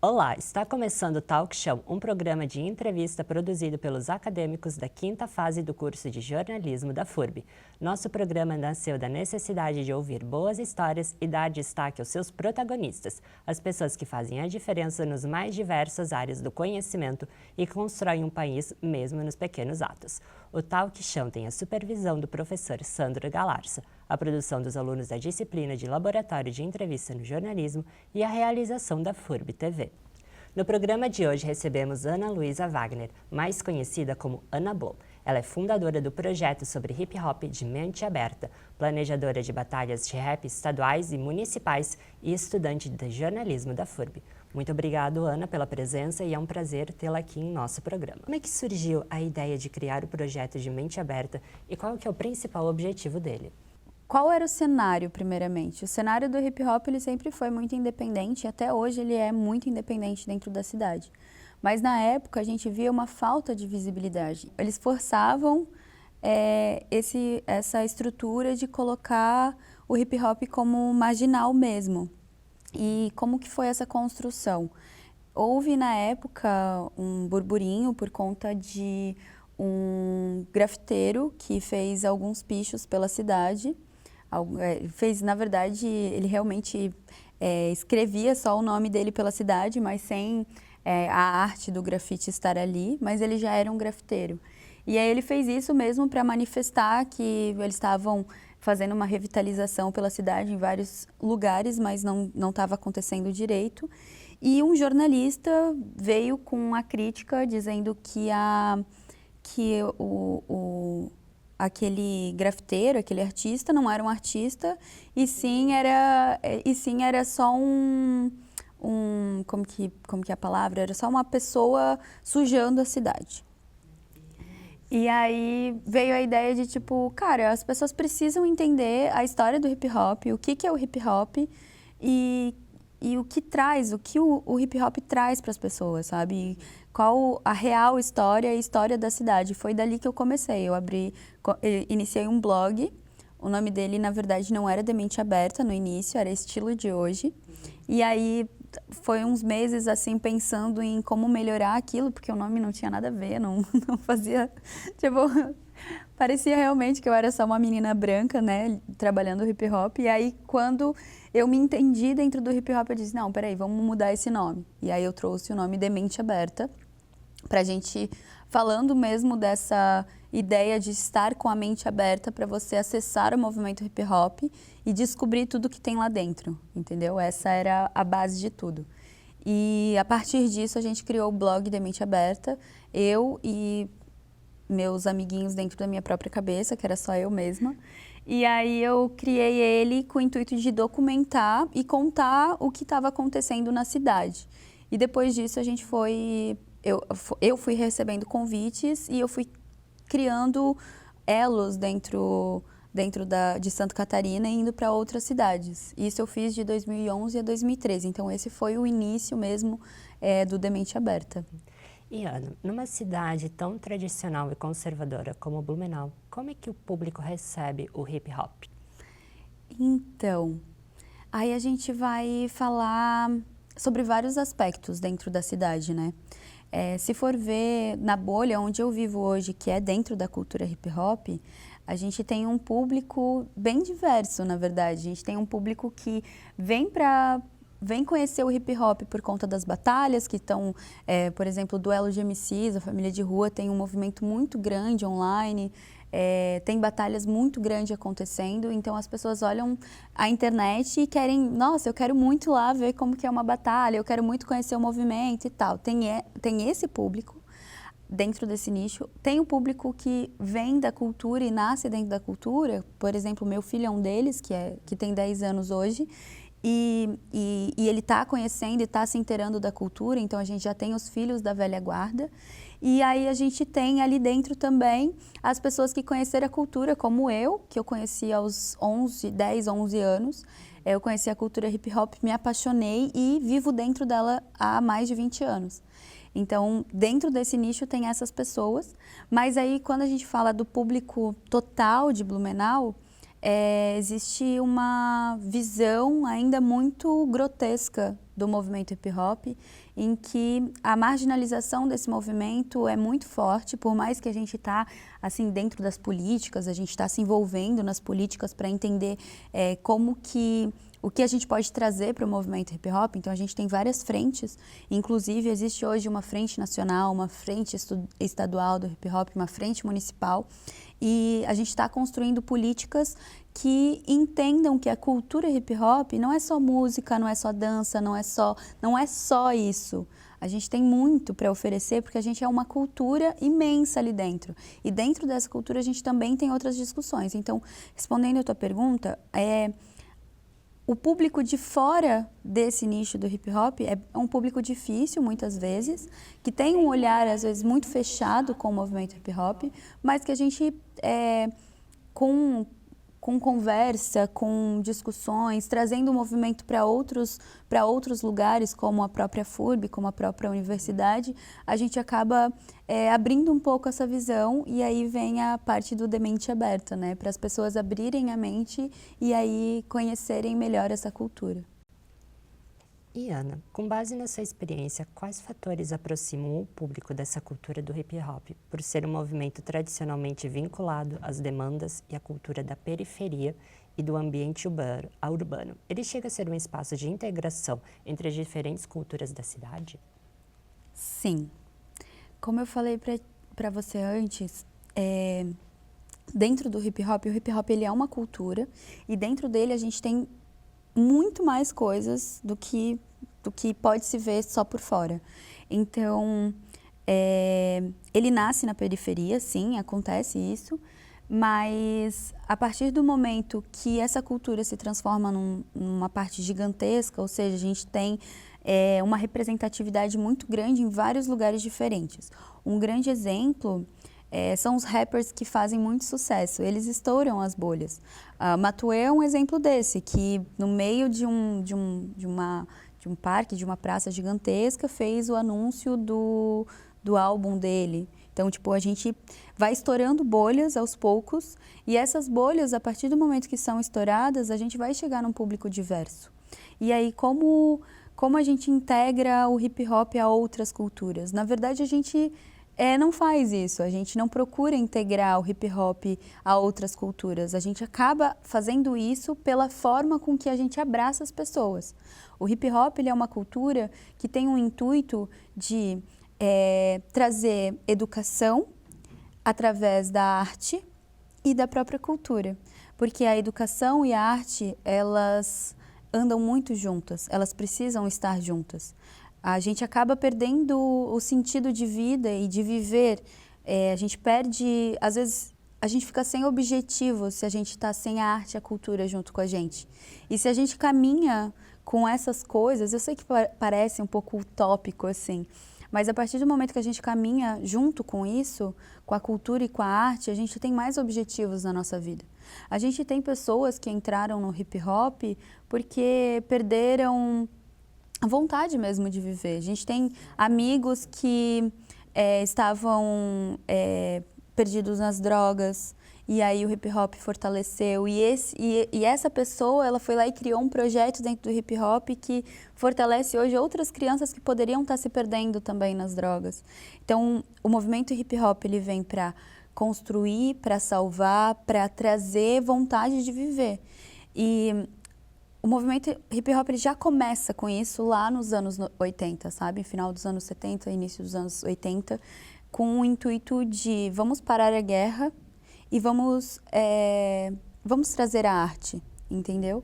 Olá, está começando o Talk Show, um programa de entrevista produzido pelos acadêmicos da quinta fase do curso de jornalismo da FURB. Nosso programa nasceu da necessidade de ouvir boas histórias e dar destaque aos seus protagonistas, as pessoas que fazem a diferença nas mais diversas áreas do conhecimento e constroem um país mesmo nos pequenos atos. O Talk Show tem a supervisão do professor Sandro Galarza, a produção dos alunos da disciplina de Laboratório de Entrevista no Jornalismo e a realização da FURB TV. No programa de hoje recebemos Ana Luísa Wagner, mais conhecida como Ana Blow. Ela é fundadora do projeto sobre hip hop de Mente Aberta, planejadora de batalhas de rap estaduais e municipais e estudante de jornalismo da FURB. Muito obrigado, Ana, pela presença e é um prazer tê-la aqui em nosso programa. Como é que surgiu a ideia de criar o projeto de Mente Aberta e qual que é o principal objetivo dele? Qual era o cenário, primeiramente? O cenário do hip hop ele sempre foi muito independente e até hoje ele é muito independente dentro da cidade. Mas na época a gente via uma falta de visibilidade. Eles forçavam essa estrutura de colocar o hip hop como marginal mesmo. E como que foi essa construção? Houve na época um burburinho por conta de um grafiteiro que fez alguns pichos pela cidade. Na verdade, ele realmente escrevia só o nome dele pela cidade, mas sem a arte do grafite estar ali, mas ele já era um grafiteiro. E aí ele fez isso mesmo para manifestar que eles estavam fazendo uma revitalização pela cidade em vários lugares, mas não estava acontecendo direito. E um jornalista veio com a crítica dizendo que aquele grafiteiro, aquele artista, não era um artista, e sim era só como que é a palavra? Era só uma pessoa sujando a cidade. E aí veio a ideia de tipo, cara, as pessoas precisam entender a história do hip hop, o que é o hip hop e o que o hip hop traz para as pessoas, sabe? Qual a real história e a história da cidade. Foi dali que eu comecei. Eu iniciei um blog. O nome dele, na verdade, não era De Mente Aberta no início, era Estilo de Hoje. E aí foi uns meses assim pensando em como melhorar aquilo, porque o nome não tinha nada a ver, não fazia, tipo, parecia realmente que eu era só uma menina branca, né, trabalhando hip hop. E aí quando eu me entendi dentro do hip hop, eu disse, não, peraí, vamos mudar esse nome. E aí eu trouxe o nome De Mente Aberta, pra gente, falando mesmo dessa ideia de estar com a mente aberta para você acessar o movimento hip hop e descobrir tudo que tem lá dentro, entendeu? Essa era a base de tudo. E a partir disso a gente criou o blog De Mente Aberta, eu e meus amiguinhos dentro da minha própria cabeça, que era só eu mesma. E aí eu criei ele com o intuito de documentar e contar o que estava acontecendo na cidade. E depois disso a gente eu fui recebendo convites e eu fui criando elos dentro de Santa Catarina e indo para outras cidades. Isso eu fiz de 2011 a 2013, então esse foi o início mesmo do De Mente Aberta. E Ana, numa cidade tão tradicional e conservadora como Blumenau, como é que o público recebe o hip hop? Então, aí a gente vai falar sobre vários aspectos dentro da cidade, né? Se for ver na bolha onde eu vivo hoje, que é dentro da cultura hip hop, a gente tem um público bem diverso, na verdade. A gente tem um público que vem conhecer o hip hop por conta das batalhas que estão, por exemplo, o duelo de MCs, a Família de Rua tem um movimento muito grande online, tem batalhas muito grandes acontecendo, então as pessoas olham a internet e querem, nossa, eu quero muito lá ver como que é uma batalha, eu quero muito conhecer o movimento e tal. Tem esse público dentro desse nicho, tem o público que vem da cultura e nasce dentro da cultura, por exemplo, meu filho é um deles, que tem 10 anos hoje, e ele está conhecendo e está se inteirando da cultura, então a gente já tem os filhos da velha guarda. E aí a gente tem ali dentro também as pessoas que conheceram a cultura, como eu, que eu conheci aos 10, 11 anos. Eu conheci a cultura hip hop, me apaixonei e vivo dentro dela há mais de 20 anos. Então, dentro desse nicho tem essas pessoas, mas aí quando a gente fala do público total de Blumenau, existe uma visão ainda muito grotesca do movimento hip hop em que a marginalização desse movimento é muito forte, por mais que a gente está assim dentro das políticas, a gente está se envolvendo nas políticas para entender o que a gente pode trazer para o movimento hip hop. Então a gente tem várias frentes, inclusive existe hoje uma frente nacional, uma frente estadual do hip hop, uma frente municipal, e a gente está construindo políticas que entendam que a cultura hip hop não é só música, não é só dança, não é só isso. A gente tem muito para oferecer porque a gente é uma cultura imensa ali dentro. E dentro dessa cultura a gente também tem outras discussões. Então, respondendo a tua pergunta, o público de fora desse nicho do hip hop é um público difícil, muitas vezes, que tem um olhar, às vezes, muito fechado com o movimento hip hop, mas que a gente, com conversa, com discussões, trazendo o movimento para outros lugares, como a própria FURB, como a própria universidade, a gente acaba abrindo um pouco essa visão, e aí vem a parte do mente aberta, né? Para as pessoas abrirem a mente e aí conhecerem melhor essa cultura. E Ana, com base na sua experiência, quais fatores aproximam o público dessa cultura do hip hop, por ser um movimento tradicionalmente vinculado às demandas e à cultura da periferia e do ambiente urbano? Ele chega a ser um espaço de integração entre as diferentes culturas da cidade? Sim. Como eu falei para você antes, dentro do hip hop, o hip hop ele é uma cultura, e dentro dele a gente tem muito mais coisas do que pode se ver só por fora. Então, ele nasce na periferia, sim, acontece isso, mas a partir do momento que essa cultura se transforma numa parte gigantesca, ou seja, a gente tem uma representatividade muito grande em vários lugares diferentes. Um grande exemplo são os rappers que fazem muito sucesso, eles estouram as bolhas. Matuê é um exemplo desse, que no meio de um parque, de uma praça gigantesca, fez o anúncio do álbum dele. Então, tipo, a gente vai estourando bolhas aos poucos, e essas bolhas, a partir do momento que são estouradas, a gente vai chegar num público diverso. E aí, como a gente integra o hip hop a outras culturas? Na verdade, a gente não faz isso, a gente não procura integrar o hip hop a outras culturas, a gente acaba fazendo isso pela forma com que a gente abraça as pessoas. O hip hop ele é uma cultura que tem um intuito de trazer educação através da arte e da própria cultura, porque a educação e a arte, elas andam muito juntas, elas precisam estar juntas. A gente acaba perdendo o sentido de vida e de viver. A gente perde, às vezes, a gente fica sem objetivo se a gente está sem a arte e a cultura junto com a gente. E se a gente caminha com essas coisas, eu sei que parece um pouco utópico assim, mas a partir do momento que a gente caminha junto com isso, com a cultura e com a arte, a gente tem mais objetivos na nossa vida. A gente tem pessoas que entraram no hip hop porque perderam a vontade mesmo de viver. A gente tem amigos que estavam perdidos nas drogas, e aí o hip hop fortaleceu. E essa pessoa, ela foi lá e criou um projeto dentro do hip hop que fortalece hoje outras crianças que poderiam estar se perdendo também nas drogas. Então, o movimento hip hop ele vem para construir, para salvar, para trazer vontade de viver. E o movimento hip hop ele já começa com isso lá nos anos 80, sabe? Final dos anos 70, início dos anos 80, com o intuito de vamos parar a guerra e vamos trazer a arte, entendeu?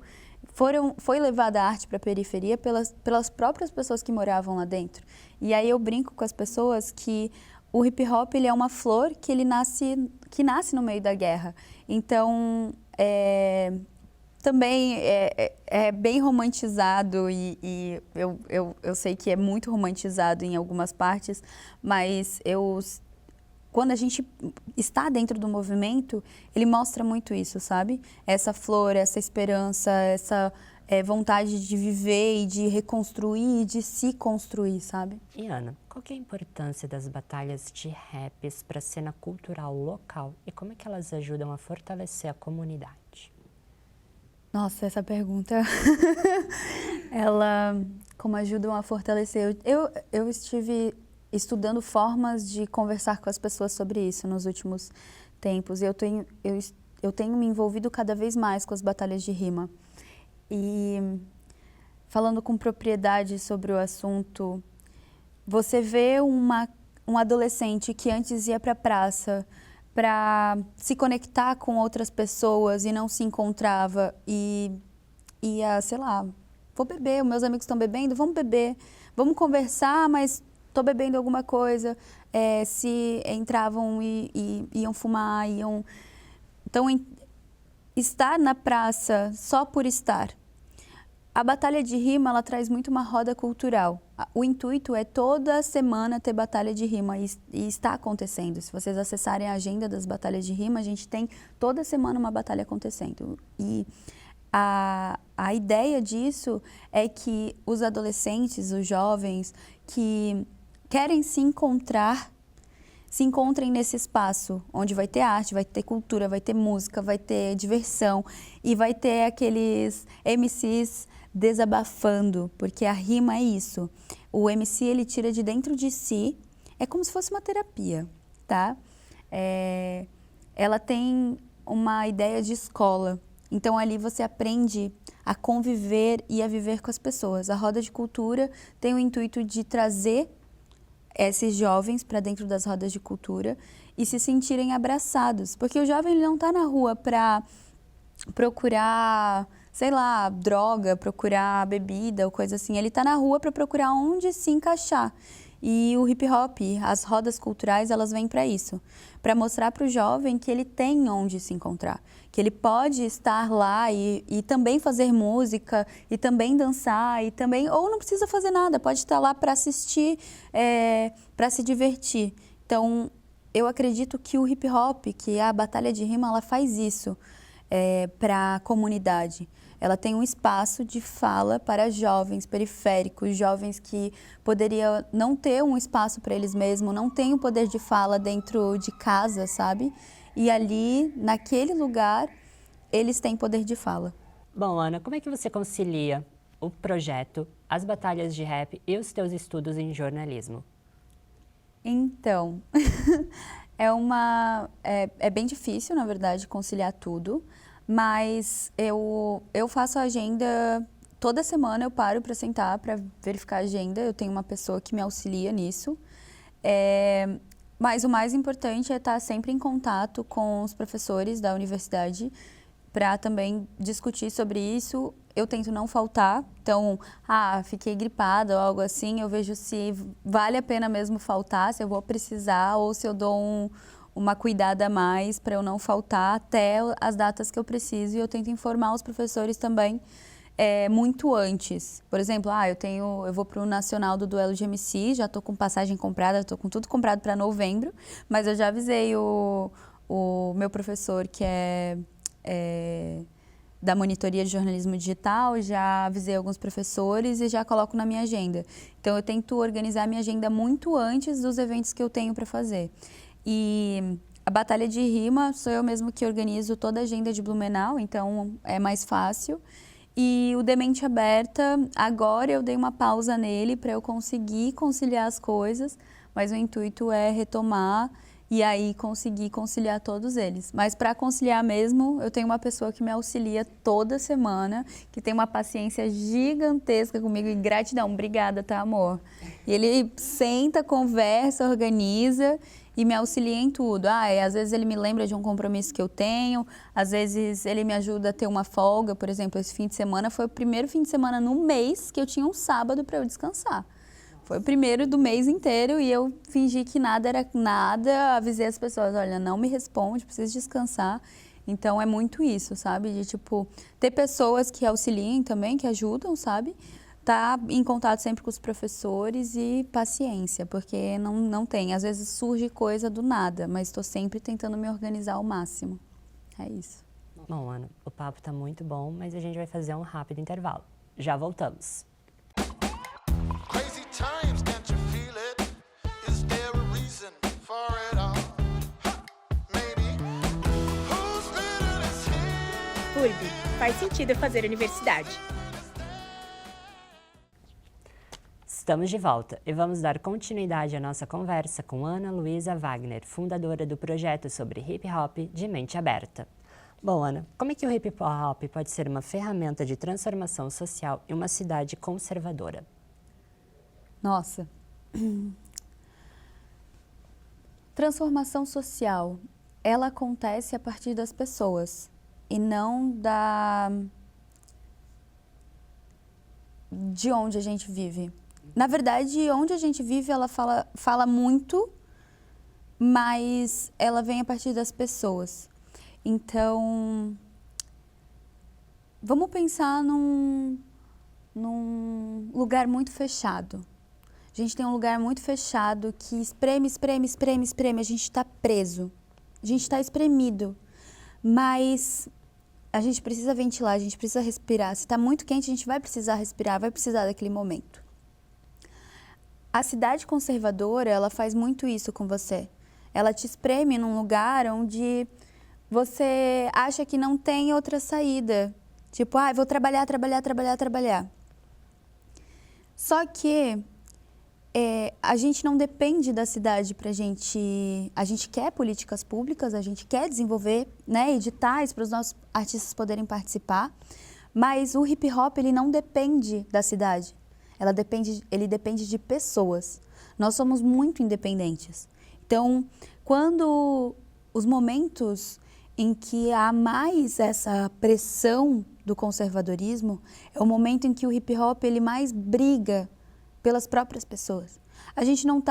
Foi levada a arte para a periferia pelas próprias pessoas que moravam lá dentro. E aí eu brinco com as pessoas que o hip hop ele é uma flor que nasce no meio da guerra. Então, também é bem romantizado e eu sei que é muito romantizado em algumas partes, mas quando a gente está dentro do movimento, ele mostra muito isso, sabe? Essa flor, essa esperança, essa vontade de viver e de reconstruir e de se construir, sabe? E Ana, qual que é a importância das batalhas de raps para a cena cultural local e como é que elas ajudam a fortalecer a comunidade? Nossa, essa pergunta Como ajudam a fortalecer. Eu estive estudando formas de conversar com as pessoas sobre isso nos últimos tempos. E eu tenho me envolvido cada vez mais com as batalhas de rima. E falando com propriedade sobre o assunto, você vê um adolescente que antes ia para a praça para se conectar com outras pessoas e não se encontrava e ia, sei lá, vou beber, meus amigos estão bebendo, vamos beber, vamos conversar, mas estou bebendo alguma coisa. Se entravam e iam fumar, iam... Então, estar na praça só por estar. A batalha de rima, ela traz muito uma roda cultural. O intuito é toda semana ter batalha de rima e está acontecendo. Se vocês acessarem a agenda das batalhas de rima, a gente tem toda semana uma batalha acontecendo. E a ideia disso é que os adolescentes, os jovens que querem se encontrem nesse espaço onde vai ter arte, vai ter cultura, vai ter música, vai ter diversão e vai ter aqueles MCs desabafando, porque a rima é isso. O MC, ele tira de dentro de si, é como se fosse uma terapia, tá? Ela tem uma ideia de escola, então ali você aprende a conviver e a viver com as pessoas. A roda de cultura tem o intuito de trazer esses jovens para dentro das rodas de cultura e se sentirem abraçados, porque o jovem ele não está na rua para procurar, sei lá, droga, procurar bebida ou coisa assim. Ele está na rua para procurar onde se encaixar. E o hip hop, as rodas culturais, elas vêm para isso, para mostrar para o jovem que ele tem onde se encontrar, que ele pode estar lá e também fazer música, e também dançar, e também, ou não precisa fazer nada, pode estar lá para assistir, para se divertir. Então, eu acredito que o hip hop, que a batalha de rima, ela faz isso para a comunidade. Ela tem um espaço de fala para jovens periféricos, jovens que poderiam não ter um espaço para eles mesmos, não têm o poder de fala dentro de casa, sabe? E ali, naquele lugar, eles têm poder de fala. Bom, Ana, como é que você concilia o projeto, as batalhas de rap e os teus estudos em jornalismo? Então, é bem difícil, na verdade, conciliar tudo. Mas eu faço a agenda, toda semana eu paro para sentar, para verificar a agenda, eu tenho uma pessoa que me auxilia nisso. Mas o mais importante é estar sempre em contato com os professores da universidade para também discutir sobre isso. Eu tento não faltar, então, fiquei gripada ou algo assim, eu vejo se vale a pena mesmo faltar, se eu vou precisar ou se eu dou uma cuidada a mais para eu não faltar até as datas que eu preciso, e eu tento informar os professores também muito antes. Por exemplo, eu vou para o Nacional do Duelo de MC, já estou com passagem comprada, estou com tudo comprado para novembro, mas eu já avisei o meu professor que é da monitoria de jornalismo digital, já avisei alguns professores e já coloco na minha agenda. Então eu tento organizar a minha agenda muito antes dos eventos que eu tenho para fazer. E a batalha de rima sou eu mesmo que organizo toda a agenda de Blumenau, então é mais fácil. E o Demente Aberta, agora eu dei uma pausa nele para eu conseguir conciliar as coisas, mas o intuito é retomar e aí conseguir conciliar todos eles. Mas para conciliar mesmo, eu tenho uma pessoa que me auxilia toda semana, que tem uma paciência gigantesca comigo e gratidão, obrigada, tá, amor? E ele senta, conversa, organiza e me auxilia em tudo. Às vezes ele me lembra de um compromisso que eu tenho, às vezes ele me ajuda a ter uma folga. Por exemplo, esse fim de semana foi o primeiro fim de semana no mês que eu tinha um sábado para eu descansar. Foi o primeiro do mês inteiro e eu fingi que nada era nada, avisei as pessoas, olha, não me responde, preciso descansar. Então é muito isso, sabe? De ter pessoas que auxiliem também, que ajudam, sabe? Tá em contato sempre com os professores e paciência, porque não tem. Às vezes surge coisa do nada, mas estou sempre tentando me organizar ao máximo. É isso. Bom, Ana, o papo está muito bom, mas a gente vai fazer um rápido intervalo. Já voltamos. FURB, faz sentido fazer universidade. Estamos de volta e vamos dar continuidade à nossa conversa com Ana Luísa Wagner, fundadora do projeto sobre hip hop de mente aberta. Bom, Ana, como é que o hip hop pode ser uma ferramenta de transformação social em uma cidade conservadora? Nossa. Transformação social, ela acontece a partir das pessoas e não de onde a gente vive. Na verdade, onde a gente vive, ela fala muito, mas ela vem a partir das pessoas. Então, vamos pensar num lugar muito fechado. A gente tem um lugar muito fechado que espreme, a gente está preso, a gente está espremido, mas a gente precisa ventilar, a gente precisa respirar. Se está muito quente, a gente vai precisar respirar, vai precisar daquele momento. A cidade conservadora, ela faz muito isso com você. Ela te espreme num lugar onde você acha que não tem outra saída. Tipo, vou trabalhar. Só que a gente não depende da cidade pra gente... A gente quer políticas públicas, a gente quer desenvolver, né, editais para os nossos artistas poderem participar, mas o hip hop, ele não depende da cidade. Ele depende de pessoas. Nós somos muito independentes. Então, quando os momentos em que há mais essa pressão do conservadorismo, é o momento em que o hip hop ele mais briga pelas próprias pessoas. A gente não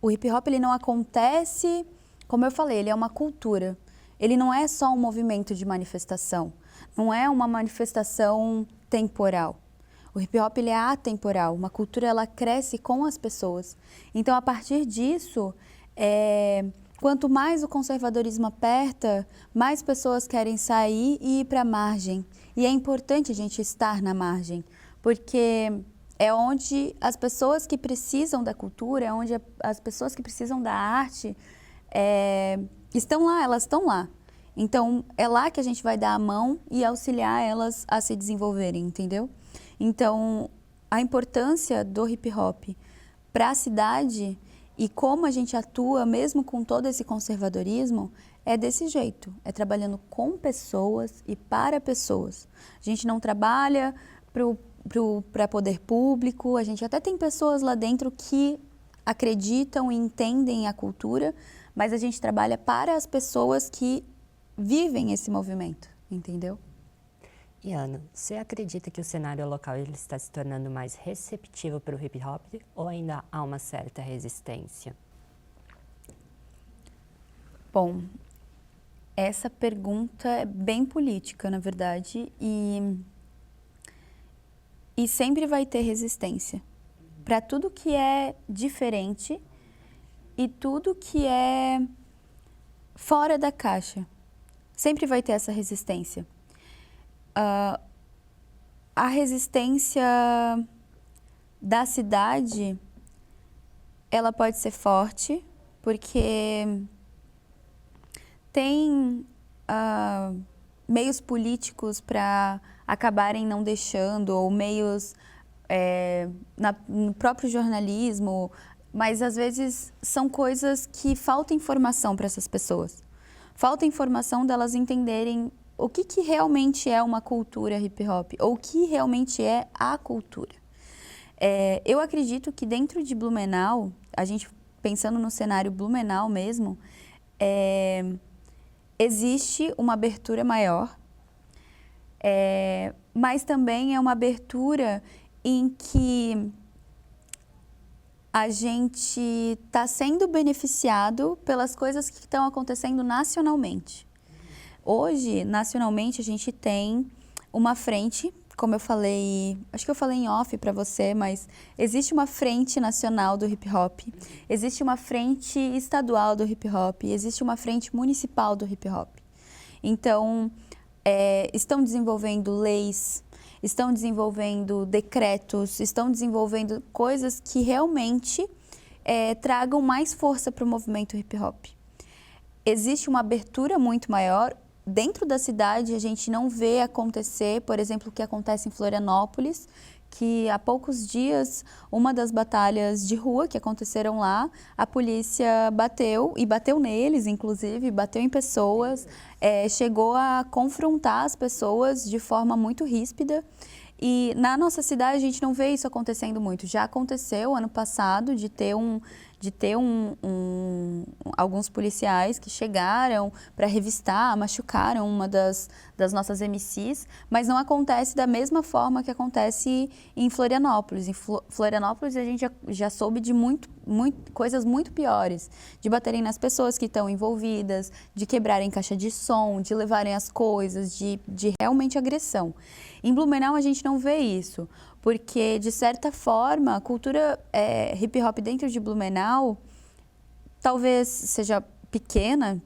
o hip hop ele não acontece, como eu falei, ele é uma cultura. Ele não é só um movimento de manifestação, não é uma manifestação temporal. O hip hop ele é atemporal, uma cultura ela cresce com as pessoas. Então, a partir disso, quanto mais o conservadorismo aperta, mais pessoas querem sair e ir para a margem. E é importante a gente estar na margem, porque é onde as pessoas que precisam da cultura, é onde as pessoas que precisam da arte estão lá, elas estão lá. Então, é lá que a gente vai dar a mão e auxiliar elas a se desenvolverem, entendeu? Então, a importância do hip hop para a cidade e como a gente atua, mesmo com todo esse conservadorismo, é desse jeito. É trabalhando com pessoas e para pessoas. A gente não trabalha para poder público, a gente até tem pessoas lá dentro que acreditam e entendem a cultura, mas a gente trabalha para as pessoas que vivem esse movimento, entendeu? E Ana, você acredita que o cenário local ele está se tornando mais receptivo para o hip hop ou ainda há uma certa resistência? Bom, essa pergunta é bem política, na verdade, e sempre vai ter resistência para tudo que é diferente e tudo que é fora da caixa. Sempre vai ter essa resistência. A resistência da cidade, ela pode ser forte, porque tem meios políticos para acabarem não deixando, ou meios no próprio jornalismo, mas às vezes são coisas que falta informação para essas pessoas. Falta informação delas entenderem o que realmente é uma cultura hip hop, ou o que realmente é a cultura. Eu acredito que dentro de Blumenau, a gente pensando no cenário Blumenau mesmo, existe uma abertura maior, mas também é uma abertura em que a gente está sendo beneficiado pelas coisas que estão acontecendo nacionalmente. Hoje, nacionalmente, a gente tem uma frente, como eu falei, acho que eu falei em off para você, mas existe uma frente nacional do hip hop, existe uma frente estadual do hip hop, existe uma frente municipal do hip hop. Então, estão desenvolvendo leis, estão desenvolvendo decretos, estão desenvolvendo coisas que realmente tragam mais força para o movimento hip hop. Existe uma abertura muito maior. dentro da cidade a gente não vê acontecer, por exemplo, o que acontece em Florianópolis, que há poucos dias, uma das batalhas de rua que aconteceram lá, a polícia bateu, e bateu neles, inclusive, bateu em pessoas, chegou a confrontar as pessoas de forma muito ríspida. E na nossa cidade a gente não vê isso acontecendo muito. Já aconteceu ano passado de ter alguns policiais que chegaram para revistar, machucaram uma das nossas MCs, mas não acontece da mesma forma que acontece em Florianópolis. Em Florianópolis a gente já soube de coisas muito piores, de baterem nas pessoas que estão envolvidas, de quebrarem caixa de som, de levarem as coisas, de realmente agressão. Em Blumenau a gente não vê isso, porque de certa forma a cultura hip hop dentro de Blumenau talvez seja pequena,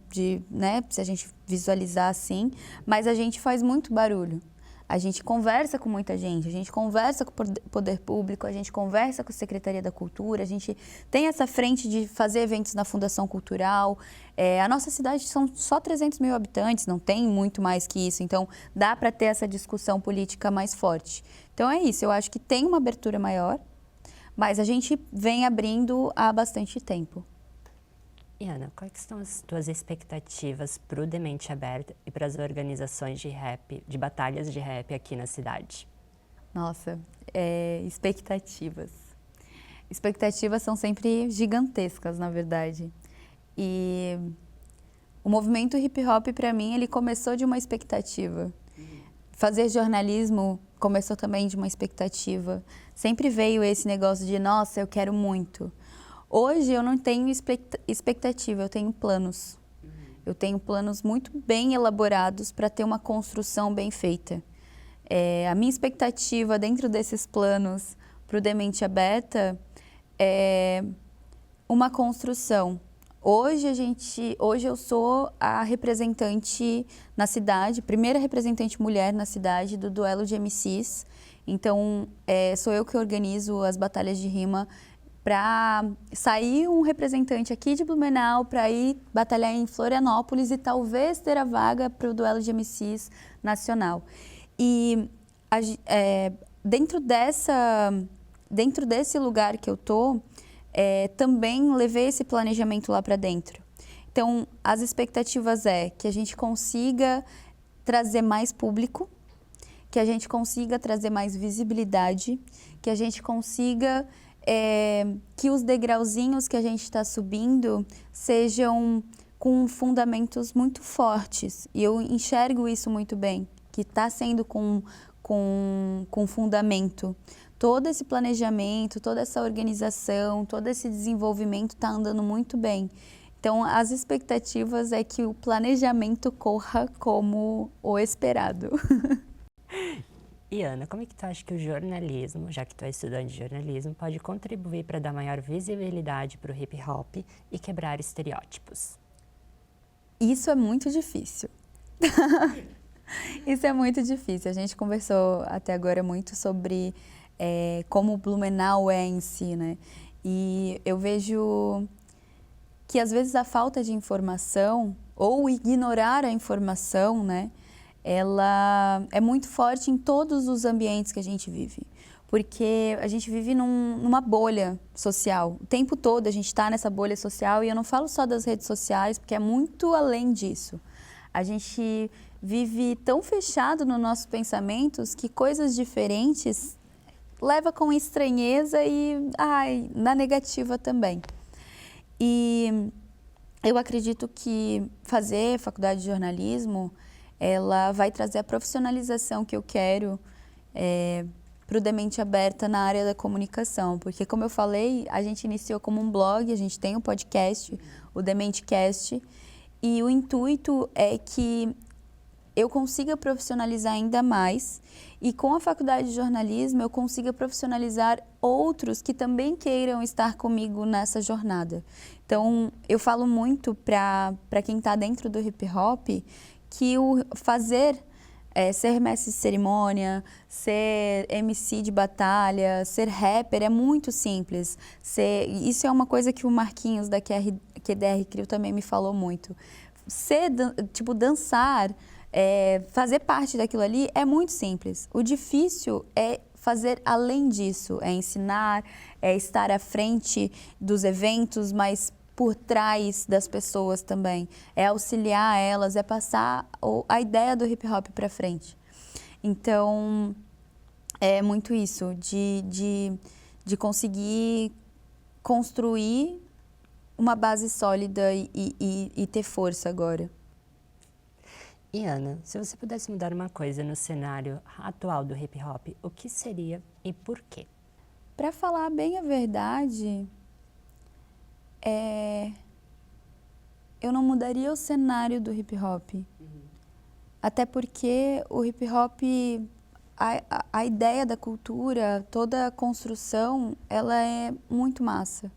se a gente visualizar assim, mas a gente faz muito barulho. A gente conversa com muita gente, a gente conversa com o poder público, a gente conversa com a Secretaria da Cultura, a gente tem essa frente de fazer eventos na Fundação Cultural. A nossa cidade são só 300 mil habitantes, não tem muito mais que isso, então dá para ter essa discussão política mais forte. Então é isso, eu acho que tem uma abertura maior, mas a gente vem abrindo há bastante tempo. E Ana, quais são as tuas expectativas para o Demente Aberta e para as organizações de rap, de batalhas de rap aqui na cidade? Nossa, expectativas. Expectativas são sempre gigantescas, na verdade. E o movimento hip hop, para mim, ele começou de uma expectativa. Fazer jornalismo começou também de uma expectativa. Sempre veio esse negócio de, nossa, eu quero muito. Hoje eu não tenho expectativa, eu tenho planos. Eu tenho planos muito bem elaborados para ter uma construção bem feita. A minha expectativa dentro desses planos para o Demente Aberta é uma construção. Hoje eu sou a representante na cidade, primeira representante mulher na cidade do duelo de MCs. Então, sou eu que organizo as batalhas de rima para sair um representante aqui de Blumenau para ir batalhar em Florianópolis e talvez ter a vaga para o duelo de MCs nacional. E dentro desse lugar que eu tô, também levei esse planejamento lá para dentro. Então, as expectativas que a gente consiga trazer mais público, que a gente consiga trazer mais visibilidade, que a gente consiga que os degrauzinhos que a gente está subindo sejam com fundamentos muito fortes. E eu enxergo isso muito bem, que está sendo com fundamento. Todo esse planejamento, toda essa organização, todo esse desenvolvimento está andando muito bem. Então, as expectativas é que o planejamento corra como o esperado. E Ana, como é que tu acha que o jornalismo, já que tu é estudante de jornalismo, pode contribuir para dar maior visibilidade para o hip hop e quebrar estereótipos? Isso é muito difícil. Isso é muito difícil. A gente conversou até agora muito sobre como Blumenau é em si, né? E eu vejo que às vezes a falta de informação ou ignorar a informação, né? Ela é muito forte em todos os ambientes que a gente vive, porque a gente vive numa bolha social. O tempo todo a gente está nessa bolha social e eu não falo só das redes sociais, porque é muito além disso. A gente vive tão fechado nos nossos pensamentos que coisas diferentes leva com estranheza e na negativa também. E eu acredito que fazer faculdade de jornalismo ela vai trazer a profissionalização que eu quero para o Demente Aberta na área da comunicação. Porque, como eu falei, a gente iniciou como um blog, a gente tem um podcast, o Dementecast, e o intuito é que eu consiga profissionalizar ainda mais e com a faculdade de jornalismo eu consiga profissionalizar outros que também queiram estar comigo nessa jornada. Então, eu falo muito para quem está dentro do hip hop que o fazer, ser mestre de cerimônia, ser MC de batalha, ser rapper é muito simples. Isso é uma coisa que o Marquinhos da QDR Crew também me falou muito. tipo, dançar, fazer parte daquilo ali é muito simples. O difícil é fazer além disso, é ensinar, é estar à frente dos eventos, mas por trás das pessoas também. É auxiliar elas, é passar a ideia do hip hop para frente. Então, é muito isso, de conseguir construir uma base sólida e ter força agora. E Ana, se você pudesse mudar uma coisa no cenário atual do hip hop, o que seria e por quê? Para falar bem a verdade, eu não mudaria o cenário do hip hop. Até porque o hip hop, a ideia da cultura, toda a construção, ela é muito massa.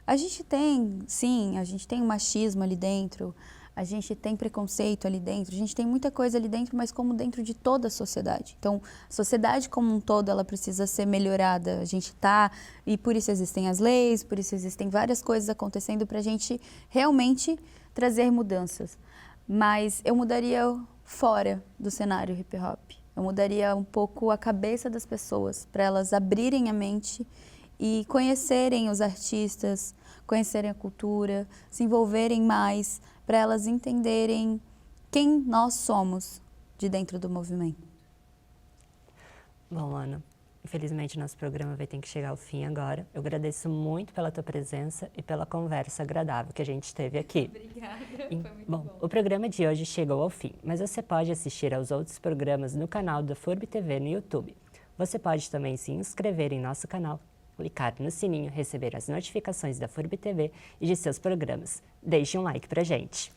A gente tem, sim, a gente tem o machismo ali dentro, a gente tem preconceito ali dentro, a gente tem muita coisa ali dentro, mas como dentro de toda a sociedade. Então, a sociedade como um todo, ela precisa ser melhorada. A gente e por isso existem as leis, por isso existem várias coisas acontecendo para a gente realmente trazer mudanças. Mas eu mudaria fora do cenário hip hop. Eu mudaria um pouco a cabeça das pessoas, para elas abrirem a mente e conhecerem os artistas, conhecerem a cultura, se envolverem mais, para elas entenderem quem nós somos de dentro do movimento. Bom, Ana, infelizmente nosso programa vai ter que chegar ao fim agora. Eu agradeço muito pela tua presença e pela conversa agradável que a gente teve aqui. Obrigada, foi muito bom. O programa de hoje chegou ao fim, mas você pode assistir aos outros programas no canal da FURB TV no YouTube. Você pode também se inscrever em nosso canal, clicar no sininho, receber as notificações da FURB TV e de seus programas. Deixe um like pra gente.